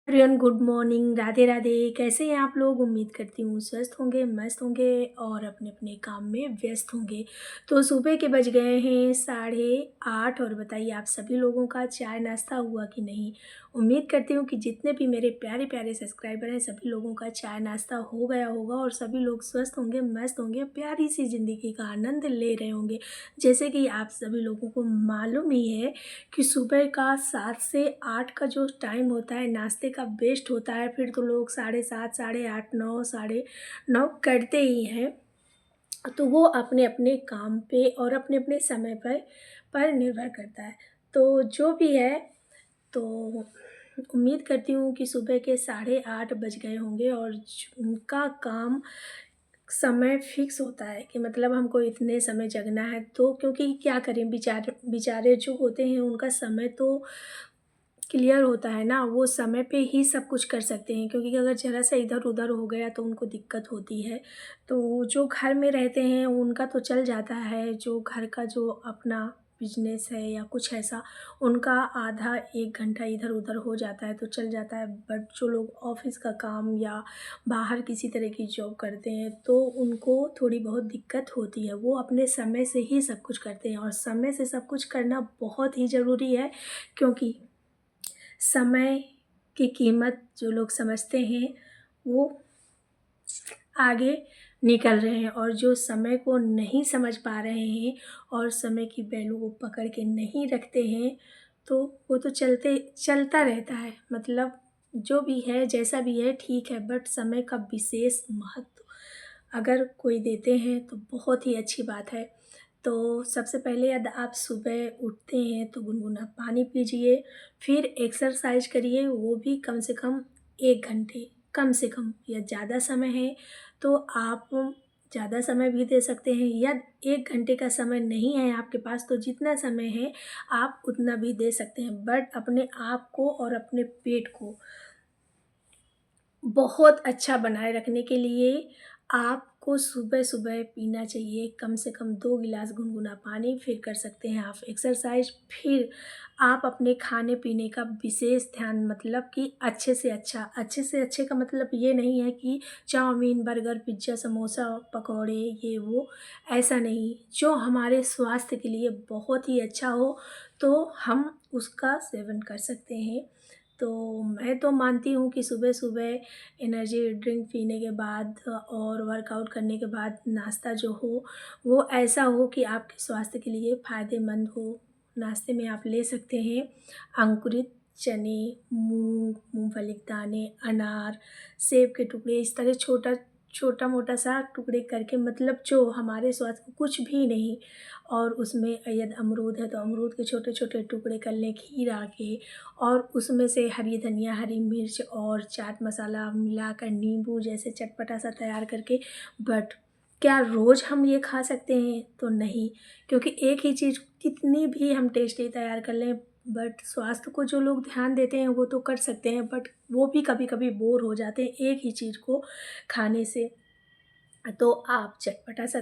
Everyone good morning, Radhe Radhe. कैसे हैं आप लोग? उम्मीद करती हूँ स्वस्थ होंगे, मस्त होंगे और अपने अपने काम में व्यस्त होंगे। तो सुबह के बज गए हैं 8:30 और बताइए आप सभी लोगों का चाय नाश्ता हुआ कि नहीं। उम्मीद करती हूँ कि जितने भी मेरे प्यारे प्यारे सब्सक्राइबर हैं सभी लोगों का चाय नाश्ता हो गया होगा और सभी लोग स्वस्थ होंगे, मस्त होंगे, प्यारी सी ज़िंदगी का आनंद ले रहे होंगे। जैसे कि आप सभी लोगों को मालूम ही है कि सुबह का 7 से 8 का जो टाइम होता है नाश्ते का बेस्ट होता है। फिर तो लोग 7:30, 8:30, 9, 9:30 करते ही हैं। तो वो अपने अपने काम पे और अपने अपने समय पर निर्भर करता है। तो जो भी है, तो उम्मीद करती हूँ कि सुबह के 8:30 बज गए होंगे और उनका काम समय फिक्स होता है कि मतलब हमको इतने समय जगना है। तो क्योंकि क्या करें, बेचारे जो होते हैं उनका समय तो क्लियर होता है ना, वो समय पे ही सब कुछ कर सकते हैं, क्योंकि अगर ज़रा सा इधर-उधर हो गया तो उनको दिक्कत होती है। तो जो घर में रहते हैं उनका तो चल जाता है, जो घर का जो अपना बिज़नेस है या कुछ ऐसा, उनका आधा 1 घंटा इधर-उधर हो जाता है तो चल जाता है। बट जो लोग ऑफ़िस का काम या बाहर किसी तरह की जॉब करते हैं तो उनको थोड़ी बहुत दिक्कत होती है। वो अपने समय से ही सब कुछ करते हैं और समय से सब कुछ करना बहुत ही ज़रूरी है, क्योंकि समय की कीमत जो लोग समझते हैं वो आगे निकल रहे हैं, और जो समय को नहीं समझ पा रहे हैं और समय की वैल्यू को पकड़ के नहीं रखते हैं तो वो तो चलता रहता है। मतलब जो भी है जैसा भी है ठीक है, बट समय का विशेष महत्व अगर कोई देते हैं तो बहुत ही अच्छी बात है। तो सबसे पहले यदि आप सुबह उठते हैं तो गुनगुना पानी पीजिए, फिर एक्सरसाइज करिए, वो भी कम से कम 1 घंटे, कम से कम। या ज़्यादा समय है तो आप ज़्यादा समय भी दे सकते हैं, या 1 घंटे का समय नहीं है आपके पास तो जितना समय है आप उतना भी दे सकते हैं। बट अपने आप को और अपने पेट को बहुत अच्छा बनाए रखने के लिए आपको सुबह-सुबह पीना चाहिए कम से कम 2 गिलास गुनगुना पानी, फिर कर सकते हैं आप एक्सरसाइज। फिर आप अपने खाने-पीने का विशेष ध्यान, मतलब कि अच्छे से अच्छे का मतलब ये नहीं है कि चाउमीन, बर्गर, पिज़्ज़ा, समोसा, पकौड़े ये वो, ऐसा नहीं। जो हमारे स्वास्थ्य के लिए बहुत ही अच्छा हो तो हम उसका सेवन कर सकते हैं। तो मैं तो मानती हूँ कि सुबह-सुबह एनर्जी ड्रिंक पीने के बाद और वर्कआउट करने के बाद नाश्ता जो हो वो ऐसा हो कि आपके स्वास्थ्य के लिए फ़ायदेमंद हो। नाश्ते में आप ले सकते हैं अंकुरित चने, मूँग, मूँगफली के दाने, अनार, सेब के टुकड़े, इस तरह छोटा-मोटा सा टुकड़े करके, मतलब जो हमारे स्वास्थ्य को कुछ भी नहीं। और उसमें यदि अमरूद है तो अमरूद के छोटे-छोटे टुकड़े कर लें खीरा के, और उसमें से हरी धनिया, हरी मिर्च और चाट मसाला मिलाकर नींबू जैसे चटपटा सा तैयार करके। बट क्या रोज़ हम ये खा सकते हैं? तो नहीं, क्योंकि एक ही चीज़ कितनी भी हम टेस्टी तैयार कर लें, बट स्वास्थ्य को जो लोग ध्यान देते हैं वो तो कर सकते हैं, बट वो भी कभी-कभी बोर हो जाते हैं एक ही चीज़ को खाने से। तो आप चटपटा सा